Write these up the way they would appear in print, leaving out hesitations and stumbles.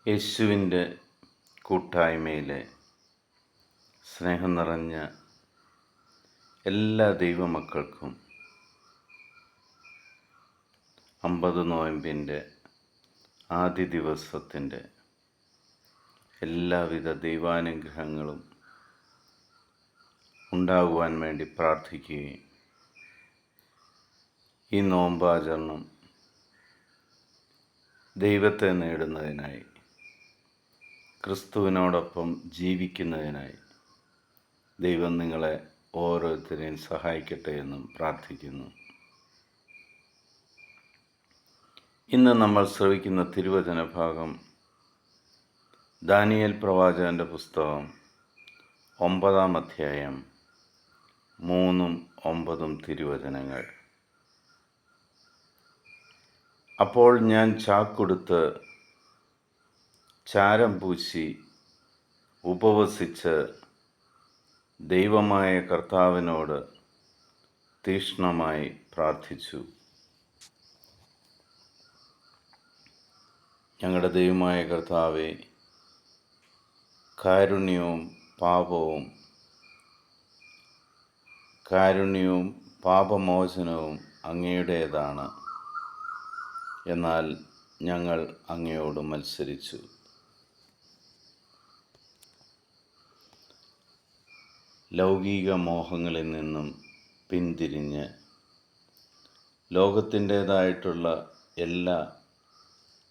യേശുവിൻ്റെ കൂട്ടായ്മയിലെ സ്നേഹം നിറഞ്ഞ എല്ലാ ദൈവമക്കൾക്കും 50 നോയമ്പിൻ്റെ ആദ്യ ദിവസത്തിൻ്റെ എല്ലാവിധ ദൈവാനുഗ്രഹങ്ങളും ഉണ്ടാകുവാൻ വേണ്ടി പ്രാർത്ഥിക്കുകയും ഈ നോമ്പാചരണം ദൈവത്തെ നേടുന്നതിനായി, ക്രിസ്തുവിനോടൊപ്പം ജീവിക്കുന്നതിനായി ദൈവം നിങ്ങളെ ഓരോരുത്തരെയും സഹായിക്കട്ടെ എന്നും പ്രാർത്ഥിക്കുന്നു. ഇന്ന് നമ്മൾ ശ്രവിക്കുന്ന തിരുവചന ഭാഗം ദാനിയേൽ പ്രവാചകൻ്റെ പുസ്തകം 9-ാം അധ്യായം 3-9 തിരുവചനങ്ങൾ. അപ്പോൾ ഞാൻ ചാക്കുടുത്ത് ചാരം പൂശി ഉപവസിച്ച് ദൈവമായ കർത്താവിനോട് തീക്ഷ്ണമായി പ്രാർത്ഥിച്ചു. ഞങ്ങളുടെ ദൈവമായ കർത്താവേ, കാരുണ്യവും പാപമോചനവും അങ്ങയുടേതാണ്. എന്നാൽ ഞങ്ങൾ അങ്ങയോട് മത്സരിച്ചു. ലൗകിക മോഹങ്ങളിൽ നിന്നും പിന്തിരിഞ്ഞ് ലോകത്തിൻ്റേതായിട്ടുള്ള എല്ലാ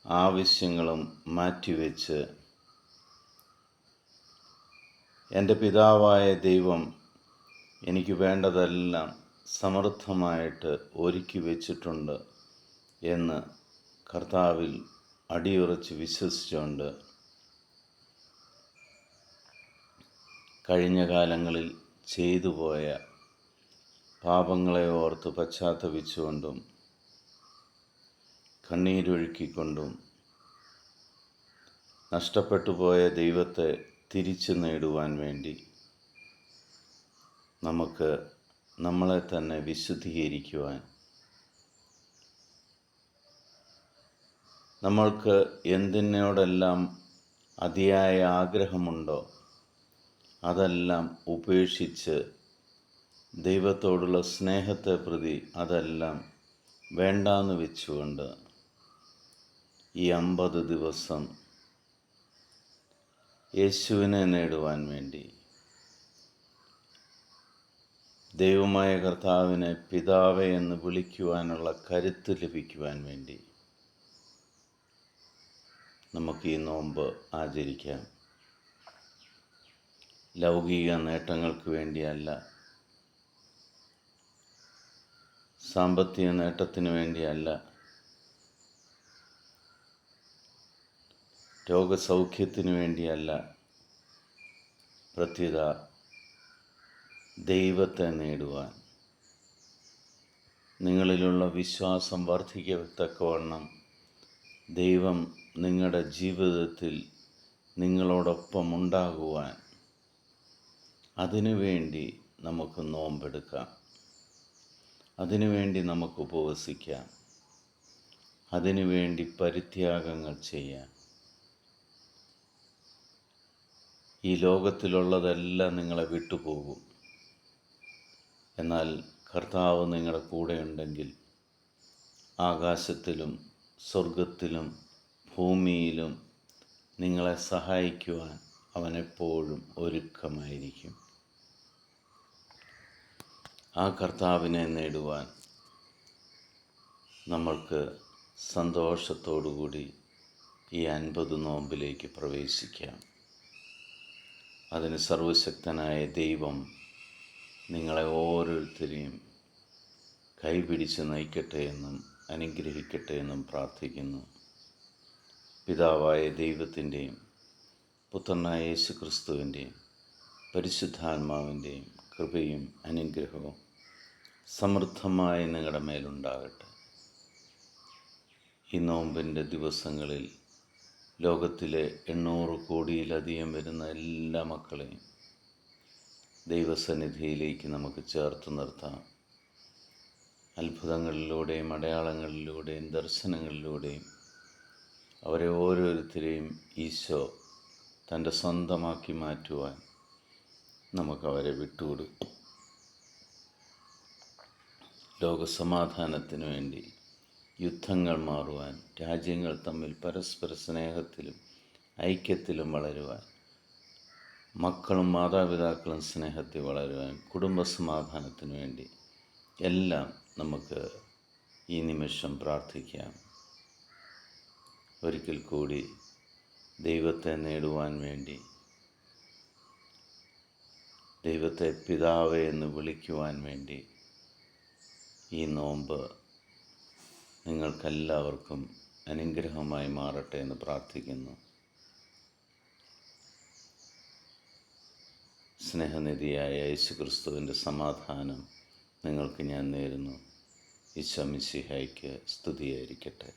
ആവശ്യങ്ങളും മാറ്റിവെച്ച് എൻ്റെ പിതാവായ ദൈവം എനിക്ക് വേണ്ടതെല്ലാം സമൃദ്ധമായിട്ട് ഒരുക്കി വച്ചിട്ടുണ്ട് എന്ന് കർത്താവിൽ അടിയുറച്ച് വിശ്വസിച്ചുകൊണ്ട് കഴിഞ്ഞ കാലങ്ങളിൽ ചെയ്തു പോയ പാപങ്ങളെ ഓർത്ത് പശ്ചാത്തപിച്ചുകൊണ്ടും കണ്ണീരൊഴുക്കിക്കൊണ്ടും നഷ്ടപ്പെട്ടു പോയ ദൈവത്തെ തിരിച്ചു നേടുവാൻ വേണ്ടി നമുക്ക് നമ്മളെ തന്നെ വിശുദ്ധീകരിക്കുവാൻ, നമ്മൾക്ക് എന്തിനോടെല്ലാം അതിയായ ആഗ്രഹമുണ്ടോ അതെല്ലാം ഉപേക്ഷിച്ച് ദൈവത്തോടുള്ള സ്നേഹത്തെ പ്രതി അതെല്ലാം വേണ്ടാന്ന് വെച്ചുകൊണ്ട് ഈ 50 ദിവസം യേശുവിനെ നേടുവാൻ വേണ്ടി, ദൈവമായ കർത്താവിനെ പിതാവേ എന്ന് വിളിക്കുവാനുള്ള കരുത്ത് ലഭിക്കുവാൻ വേണ്ടി നമുക്ക് ഈ നോമ്പ് ആചരിക്കാം. ലൗകിക നേട്ടങ്ങൾക്ക് വേണ്ടിയല്ല, സാമ്പത്തിക നേട്ടത്തിന് വേണ്ടിയല്ല, രോഗസൗഖ്യത്തിന് വേണ്ടിയല്ല, പ്രത്യുത ദൈവത്തെ നേടുവാൻ, നിങ്ങളിലുള്ള വിശ്വാസം വർദ്ധിക്കത്തക്കവണ്ണം ദൈവം നിങ്ങളുടെ ജീവിതത്തിൽ നിങ്ങളോടൊപ്പം ഉണ്ടാകുവാൻ, അതിനുവേണ്ടി നമുക്ക് നോമ്പെടുക്കാം, അതിനുവേണ്ടി നമുക്ക് ഉപവസിക്കാം, അതിനുവേണ്ടി പരിത്യാഗങ്ങൾ ചെയ്യാം. ഈ ലോകത്തിലുള്ളതെല്ലാം നിങ്ങളെ വിട്ടുപോകും. എന്നാൽ കർത്താവ് നിങ്ങളുടെ കൂടെയുണ്ടെങ്കിൽ ആകാശത്തിലും സ്വർഗത്തിലും ഭൂമിയിലും നിങ്ങളെ സഹായിക്കുവാൻ അവനെപ്പോഴും ഒരുക്കമായിരിക്കും. ആ കർത്താവിനെ നേടുവാൻ നമ്മൾക്ക് സന്തോഷത്തോടുകൂടി ഈ 50 നോമ്പിലേക്ക് പ്രവേശിക്കാം. അതിന് സർവശക്തനായ ദൈവം നിങ്ങളെ ഓരോരുത്തരെയും കൈപിടിച്ച് നയിക്കട്ടെ എന്നും അനുഗ്രഹിക്കട്ടെ എന്നും പ്രാർത്ഥിക്കുന്നു. പിതാവായ ദൈവത്തിൻ്റെയും പുത്രനായ യേശു ക്രിസ്തുവിൻ്റെയും പരിശുദ്ധാത്മാവിൻ്റെയും കൃപയും അനുഗ്രഹവും സമൃദ്ധമായി നിങ്ങളുടെ മേലുണ്ടാകട്ടെ. ഈ നോമ്പിൻ്റെ ദിവസങ്ങളിൽ ലോകത്തിലെ 800 കോടിയിലധികം വരുന്ന എല്ലാ മക്കളെയും ദൈവസന്നിധിയിലേക്ക് നമുക്ക് ചേർത്ത് നിർത്താം. അത്ഭുതങ്ങളിലൂടെയും അടയാളങ്ങളിലൂടെയും ദർശനങ്ങളിലൂടെയും അവരെ ഓരോരുത്തരെയും ഈശോ തൻ്റെ സ്വന്തമാക്കി മാറ്റുവാൻ നമുക്കവരെ വിട്ടുകൊടുക്കും. ലോകസമാധാനത്തിന് വേണ്ടി യുദ്ധങ്ങൾ മാറുവാൻ, രാജ്യങ്ങൾ തമ്മിൽ പരസ്പര സ്നേഹത്തിലും ഐക്യത്തിലും വളരുവാൻ, മക്കളും മാതാപിതാക്കളും സ്നേഹത്തിൽ വളരുവാൻ, കുടുംബസമാധാനത്തിന് വേണ്ടി എല്ലാം നമുക്ക് ഈ നിമിഷം പ്രാർത്ഥിക്കാം. ഒരിക്കൽ കൂടി ദൈവത്തെ നേടുവാൻ വേണ്ടി, ദൈവത്തെ പിതാവേ എന്ന് വിളിക്കുവാൻ വേണ്ടി ഈ നോമ്പ് നിങ്ങൾക്കെല്ലാവർക്കും അനുഗ്രഹമായി മാറട്ടെ എന്ന് പ്രാർത്ഥിക്കുന്നു. സ്നേഹനിധിയായ യേശുക്രിസ്തുവിൻ്റെ സമാധാനം നിങ്ങൾക്ക് ഞാൻ നേരുന്നു. ഈശോ മിശിഹായ്ക്ക് സ്തുതിയായിരിക്കട്ടെ.